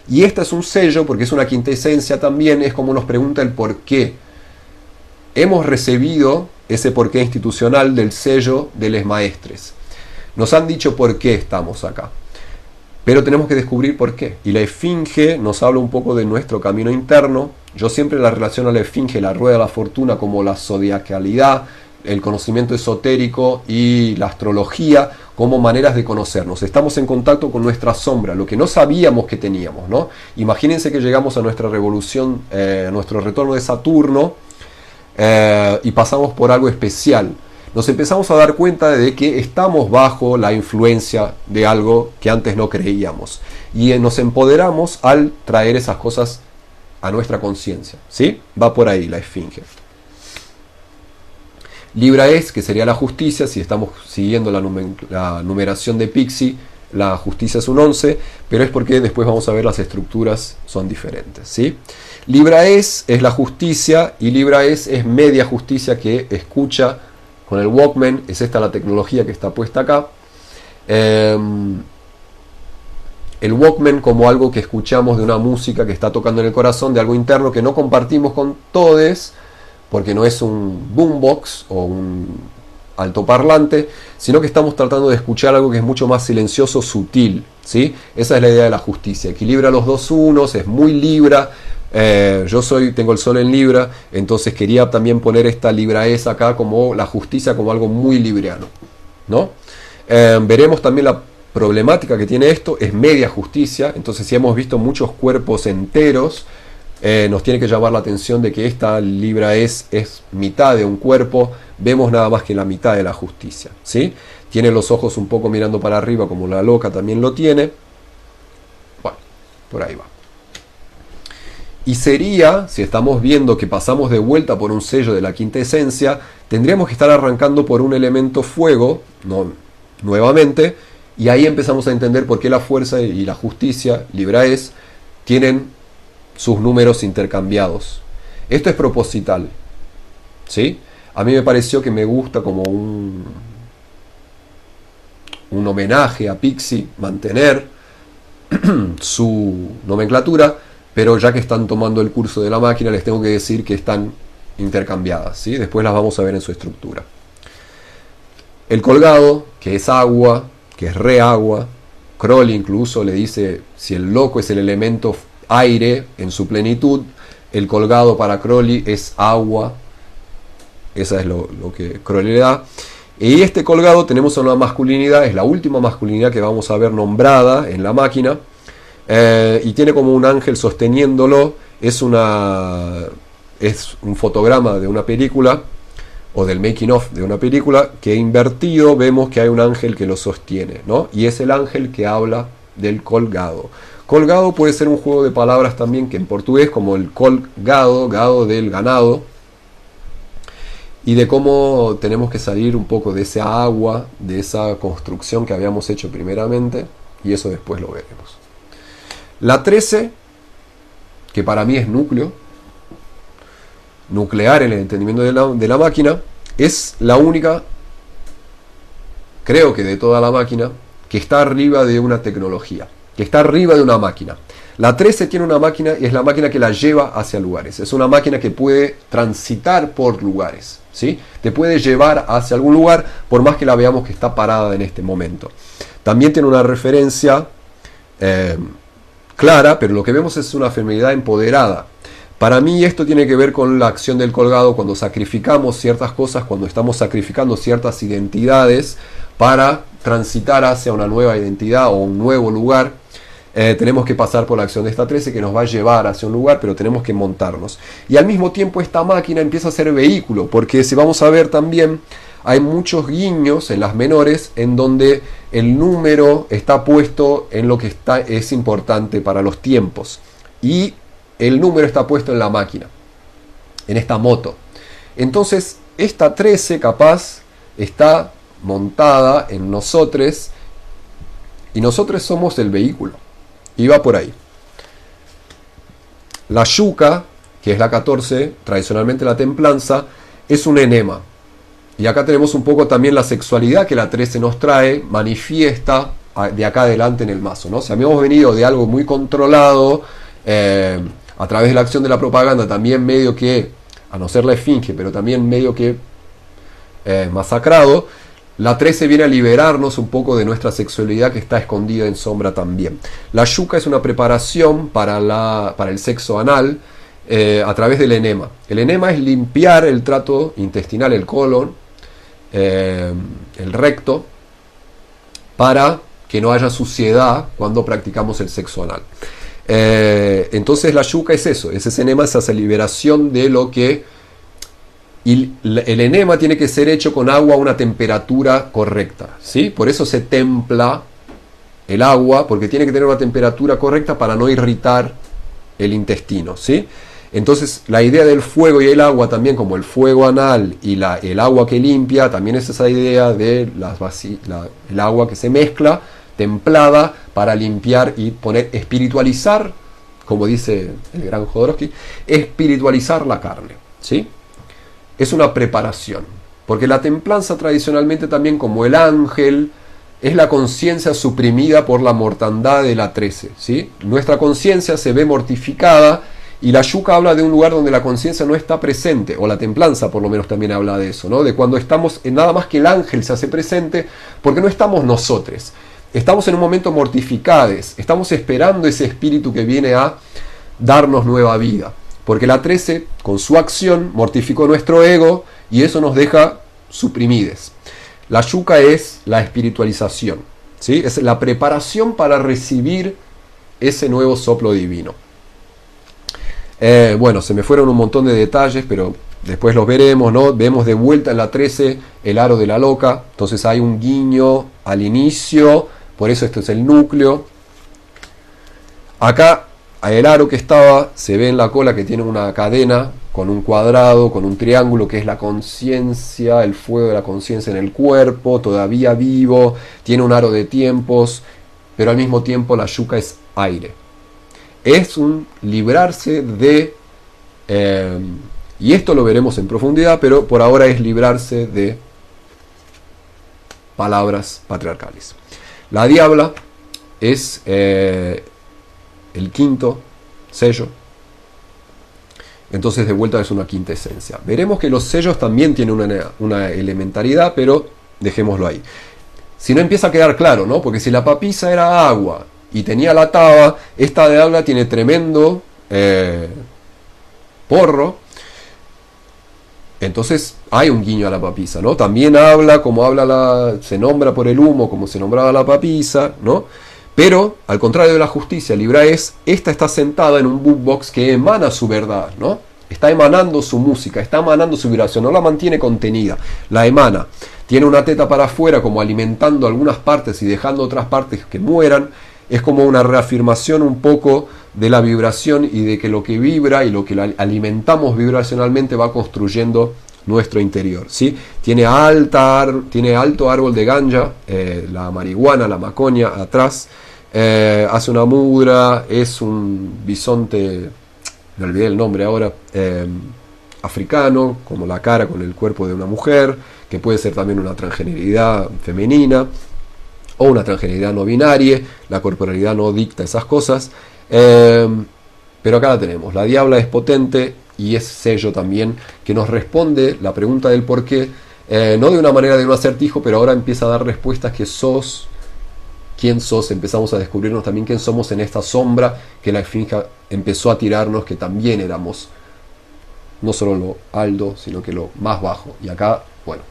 Y este es un sello porque es una quintesencia también, es como nos pregunta el por qué. Hemos recibido ese porqué institucional del sello de les maestres. Nos han dicho por qué estamos acá. Pero tenemos que descubrir por qué. Y la esfinge nos habla un poco de nuestro camino interno. Yo siempre la relaciono a la esfinge, la rueda de la fortuna, como la zodiacalidad, el conocimiento esotérico y la astrología como maneras de conocernos. Estamos en contacto con nuestra sombra, lo que no sabíamos que teníamos, ¿no? Imagínense que llegamos a nuestra revolución, a nuestro retorno de Saturno, y pasamos por algo especial. Nos empezamos a dar cuenta de que estamos bajo la influencia de algo que antes no creíamos. Y nos empoderamos al traer esas cosas a nuestra conciencia, ¿sí? Va por ahí la esfinge. Libra es, que sería la justicia, si estamos siguiendo la numeración de Pixie, la justicia es un 11, pero es porque después vamos a ver las estructuras son diferentes, ¿sí? Libra es la justicia y Libra es media justicia que escucha con el Walkman, es esta la tecnología que está puesta acá. El Walkman como algo que escuchamos de una música que está tocando en el corazón, de algo interno que no compartimos con todos, porque no es un boombox o un altoparlante, sino que estamos tratando de escuchar algo que es mucho más silencioso, sutil, ¿sí? Esa es la idea de la justicia. Equilibra los dos unos, es muy Libra. Yo tengo el sol en Libra, entonces quería también poner esta Libraez acá como la justicia, como algo muy libriano, ¿no? Veremos también la problemática que tiene esto, es media justicia. Entonces si hemos visto muchos cuerpos enteros, nos tiene que llamar la atención de que esta Libraez es mitad de un cuerpo, vemos nada más que la mitad de la justicia, ¿sí? Tiene los ojos un poco mirando para arriba como la loca también lo tiene. Bueno, por ahí va. Y sería, si estamos viendo que pasamos de vuelta por un sello de la quinta esencia, tendríamos que estar arrancando por un elemento fuego, no, nuevamente, y ahí empezamos a entender por qué la fuerza y la justicia, Libraes, tienen sus números intercambiados. Esto es proposital, ¿sí? A mí me pareció que me gusta como un homenaje a Pixie, mantener su nomenclatura, pero ya que están tomando el curso de la máquina, les tengo que decir que están intercambiadas, ¿sí? Después las vamos a ver en su estructura. El colgado, que es agua, que es re agua. Crowley incluso le dice, si el loco es el elemento aire en su plenitud, el colgado para Crowley es agua. Esa es lo que Crowley le da. Y este colgado tenemos una masculinidad, es la última masculinidad que vamos a ver nombrada en la máquina. Y tiene como un ángel sosteniéndolo. Es un fotograma de una película, o del making of de una película, que invertido vemos que hay un ángel que lo sostiene, ¿no? Y es el ángel que habla del colgado. Colgado puede ser un juego de palabras también, que en portugués como el colgado, gado del ganado, y de cómo tenemos que salir un poco de esa agua, de esa construcción que habíamos hecho primeramente, y eso después lo veremos. La 13, que para mí es núcleo, nuclear en el entendimiento de la máquina, es la única, creo que de toda la máquina, que está arriba de una tecnología, que está arriba de una máquina. La 13 tiene una máquina y es la máquina que la lleva hacia lugares. Es una máquina que puede transitar por lugares, ¿sí? Te puede llevar hacia algún lugar por más que la veamos que está parada en este momento. También tiene una referencia clara, pero lo que vemos es una feminidad empoderada. Para mí esto tiene que ver con la acción del colgado cuando sacrificamos ciertas cosas, cuando estamos sacrificando ciertas identidades para transitar hacia una nueva identidad o un nuevo lugar. Tenemos que pasar por la acción de esta 13 que nos va a llevar hacia un lugar, pero tenemos que montarnos. Y al mismo tiempo esta máquina empieza a ser vehículo, porque si vamos a ver también, hay muchos guiños en las menores en donde el número está puesto en lo que es importante para los tiempos. Y el número está puesto en la máquina, en esta moto. Entonces, esta 13 capaz está montada en nosotros, y nosotros somos el vehículo. Y va por ahí. La yuca, que es la 14, tradicionalmente la templanza, es un enema. Y acá tenemos un poco también la sexualidad que la 13 nos trae, manifiesta de acá adelante en el mazo, ¿no? Si habíamos venido de algo muy controlado, a través de la acción de la propaganda, también medio que, a no ser la esfinge, pero también medio que masacrado, la 13 viene a liberarnos un poco de nuestra sexualidad que está escondida en sombra también. La yuca es una preparación para el sexo anal a través del enema. El enema es limpiar el trato intestinal, el colon, el recto, para que no haya suciedad cuando practicamos el sexo anal. Entonces la yuca es eso, es ese enema, es esa liberación de lo que... Y el enema tiene que ser hecho con agua a una temperatura correcta, ¿sí? Por eso se templa el agua, porque tiene que tener una temperatura correcta para no irritar el intestino, ¿sí? Entonces la idea del fuego y el agua también, como el fuego anal y el agua que limpia, también es esa idea de el agua que se mezcla, templada, para limpiar y espiritualizar, como dice el gran Jodorowsky, espiritualizar la carne, ¿sí? Es una preparación, porque la templanza tradicionalmente también, como el ángel, es la conciencia suprimida por la mortandad de la 13, ¿sí? Nuestra conciencia se ve mortificada, y la yuca habla de un lugar donde la conciencia no está presente, o la templanza por lo menos también habla de eso, ¿no? De cuando estamos, nada más que el ángel se hace presente, porque no estamos nosotros, estamos en un momento mortificados, estamos esperando ese espíritu que viene a darnos nueva vida. Porque la 13, con su acción, mortificó nuestro ego y eso nos deja suprimidos. La yuca es la espiritualización, ¿sí? Es la preparación para recibir ese nuevo soplo divino. Bueno, se me fueron un montón de detalles, pero después los veremos, ¿no? Vemos de vuelta en la 13 el aro de la loca, entonces hay un guiño al inicio, por eso esto es el núcleo. Acá el aro que estaba, se ve en la cola que tiene una cadena con un cuadrado, con un triángulo, que es la conciencia, el fuego de la conciencia en el cuerpo, todavía vivo, tiene un aro de tiempos, pero al mismo tiempo la yuca es aire. Es un librarse de, y esto lo veremos en profundidad, pero por ahora es librarse de palabras patriarcales. La diabla es el quinto sello. Entonces de vuelta es una quinta esencia. Veremos que los sellos también tienen una elementariedad, pero dejémoslo ahí. Si no empieza a quedar claro, ¿no? Porque si la papisa era agua y tenía la taba, esta diabla tiene tremendo porro. Entonces hay un guiño a la papisa, ¿no? También habla como se nombra por el humo, como se nombraba la papisa, ¿no? Pero, al contrario de la justicia, Libra esta está sentada en un boombox que emana su verdad, ¿no? Está emanando su música, está emanando su vibración, no la mantiene contenida, la emana. Tiene una teta para afuera, como alimentando algunas partes y dejando otras partes que mueran. Es como una reafirmación un poco de la vibración y de que lo que vibra y lo que alimentamos vibracionalmente va construyendo nuestro interior, ¿sí? Tiene alto árbol de ganja, la marihuana, la macoña atrás, hace una mudra, es un bisonte, me olvidé el nombre ahora, africano, como la cara con el cuerpo de una mujer, que puede ser también una transgeneridad femenina o una transgeneridad no binaria, la corporalidad no dicta esas cosas, pero acá la tenemos. La diabla es potente y es sello también, que nos responde la pregunta del por qué, no de una manera de un acertijo, pero ahora empieza a dar respuestas que sos, quién sos, empezamos a descubrirnos también quién somos en esta sombra que la esfinge empezó a tirarnos, que también éramos no solo lo alto, sino que lo más bajo, y acá, bueno,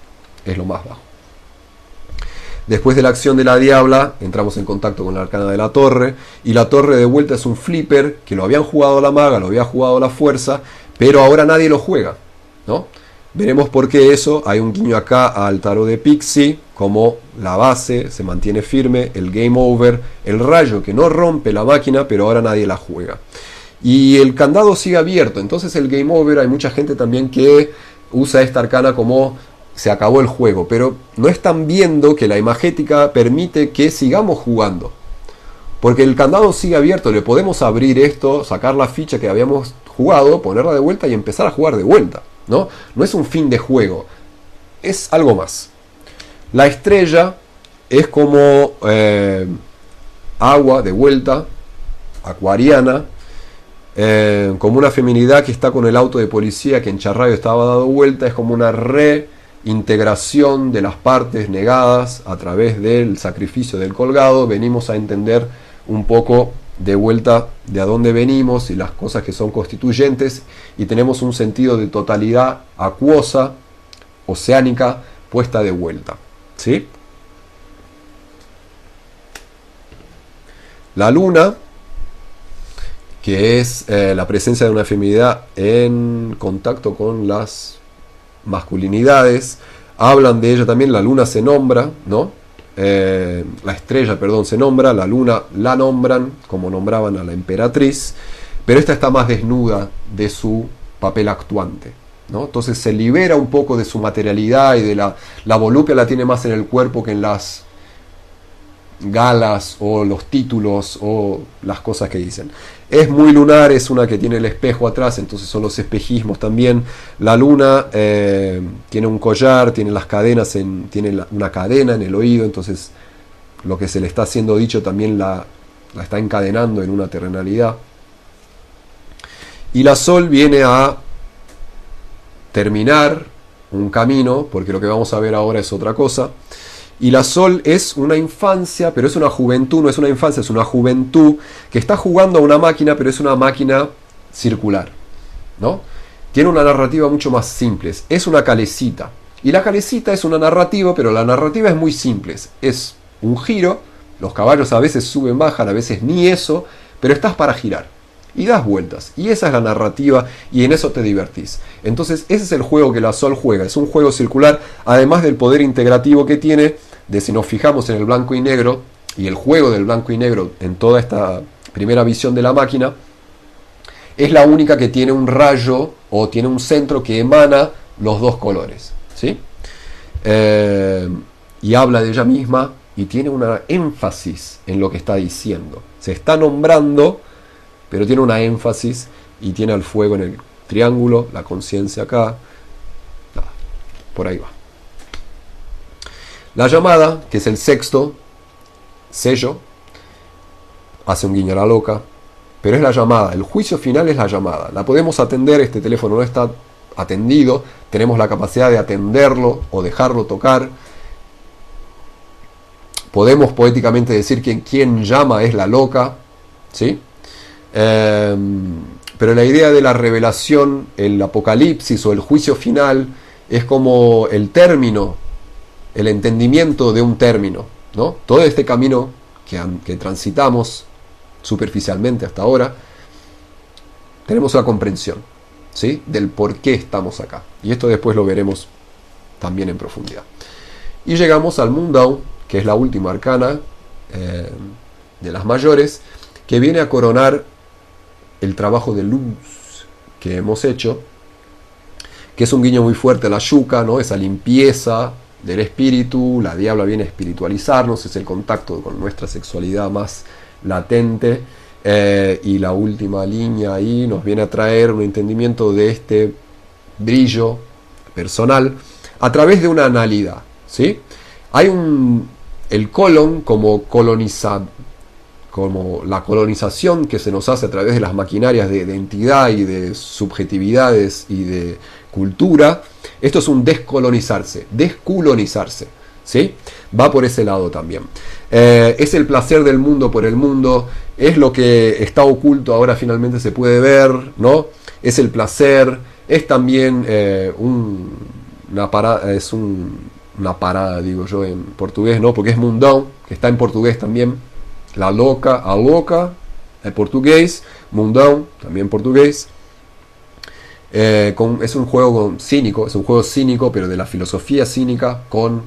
es lo más bajo. Después de la acción de la diabla, entramos en contacto con la arcana de la torre, y la torre de vuelta es un flipper, que lo habían jugado la maga, lo había jugado la fuerza, pero ahora nadie lo juega, ¿no? Veremos por qué eso. Hay un guiño acá al tarot de Pixie, como la base se mantiene firme, el game over, el rayo que no rompe la máquina, pero ahora nadie la juega. Y el candado sigue abierto, entonces el game over, hay mucha gente también que usa esta arcana como se acabó el juego, pero no están viendo que la imagética permite que sigamos jugando. Porque el candado sigue abierto, le podemos abrir esto, sacar la ficha que habíamos jugado, ponerla de vuelta y empezar a jugar de vuelta, ¿no? No es un fin de juego, es algo más. La estrella es como agua de vuelta, acuariana, como una feminidad que está con el auto de policía que en Charrayo estaba dado vuelta, es como una reintegración de las partes negadas a través del sacrificio del colgado. Venimos a entender un poco de vuelta de a dónde venimos y las cosas que son constituyentes, y tenemos un sentido de totalidad acuosa, oceánica, puesta de vuelta, ¿sí? La luna, que es la presencia de una feminidad en contacto con las masculinidades, hablan de ella también. La luna se nombra, ¿no? La estrella, perdón, se nombra, la luna la nombran, como nombraban a la emperatriz, pero esta está más desnuda de su papel actuante, ¿no? Entonces se libera un poco de su materialidad y de la volupia la tiene más en el cuerpo que en las galas o los títulos o las cosas que dicen. Es muy lunar, es una que tiene el espejo atrás, entonces son los espejismos también. La luna tiene un collar, tiene las cadenas, tiene una cadena en el oído, entonces lo que se le está haciendo dicho también la está encadenando en una terrenalidad. Y la sol viene a terminar un camino, porque lo que vamos a ver ahora es otra cosa. Y la sol es una infancia, pero es una juventud, no es una infancia, es una juventud que está jugando a una máquina, pero es una máquina circular, ¿no? Tiene una narrativa mucho más simple, es una calecita. Y la calecita es una narrativa, pero la narrativa es muy simple. Es un giro, los caballos a veces suben, bajan, a veces ni eso, pero estás para girar. Y das vueltas. Y esa es la narrativa, y en eso te divertís. Entonces ese es el juego que la sol juega. Es un juego circular, además del poder integrativo que tiene, de si nos fijamos en el blanco y negro, y el juego del blanco y negro en toda esta primera visión de la máquina, es la única que tiene un rayo o tiene un centro que emana los dos colores, ¿sí? Y habla de ella misma y tiene una énfasis en lo que está diciendo. Se está nombrando, pero tiene una énfasis y tiene al fuego en el triángulo, la conciencia acá. Por ahí va. La llamada, que es el sexto sello, hace un guiño a la loca, pero es la llamada. El juicio final es la llamada. La podemos atender, este teléfono no está atendido, tenemos la capacidad de atenderlo o dejarlo tocar. Podemos poéticamente decir que quien llama es la loca, ¿sí? Pero la idea de la revelación, el apocalipsis o el juicio final es como el término, el entendimiento de un término, ¿no? Todo este camino que transitamos superficialmente hasta ahora, tenemos una comprensión, ¿sí? Del por qué estamos acá. Y esto después lo veremos también en profundidad. Y llegamos al Mundao, que es la última arcana de las mayores, que viene a coronar el trabajo de luz que hemos hecho, que es un guiño muy fuerte a la yuca, ¿no? Esa limpieza del espíritu. La diabla viene a espiritualizarnos, es el contacto con nuestra sexualidad más latente, y la última línea ahí nos viene a traer un entendimiento de este brillo personal a través de una analidad, ¿sí? Hay el colon como la colonización que se nos hace a través de las maquinarias de identidad y de subjetividades y de cultura. Esto es un descolonizarse, desculonizarse, ¿sí? Va por ese lado también. Es el placer del mundo por el mundo, es lo que está oculto, ahora finalmente se puede ver, ¿no? Es el placer, es también una parada, digo yo en portugués, ¿no? Porque es mundão, que está en portugués también. La loca, a loca, en portugués. Mundão, también en portugués. Es un juego cínico, es un juego cínico, pero de la filosofía cínica con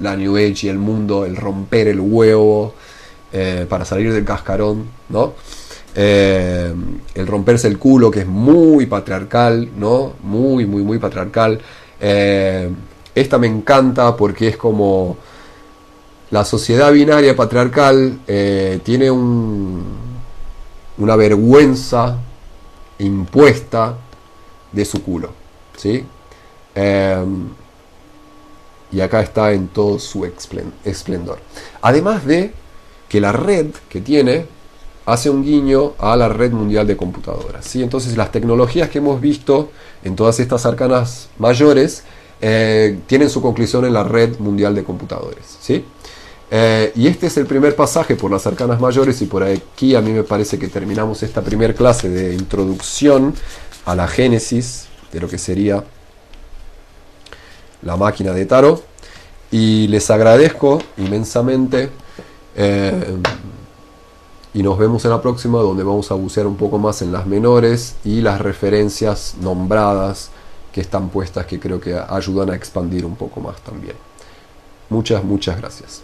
la New Age y el mundo, el romper el huevo para salir del cascarón, ¿no? El romperse el culo, que es muy patriarcal, ¿no? Muy, muy, muy patriarcal. Esta me encanta porque es como la sociedad binaria patriarcal tiene una vergüenza impuesta de su culo, ¿sí? Y acá está en todo su esplendor. Además de que la red que tiene hace un guiño a la red mundial de computadoras, ¿sí? Entonces las tecnologías que hemos visto en todas estas arcanas mayores tienen su conclusión en la red mundial de computadores, ¿sí? Y este es el primer pasaje por las arcanas mayores, y por aquí a mí me parece que terminamos esta primera clase de introducción a la génesis de lo que sería la máquina de tarot, y les agradezco inmensamente, y nos vemos en la próxima, donde vamos a bucear un poco más en las menores y las referencias nombradas que están puestas, que creo que ayudan a expandir un poco más también. Muchas gracias.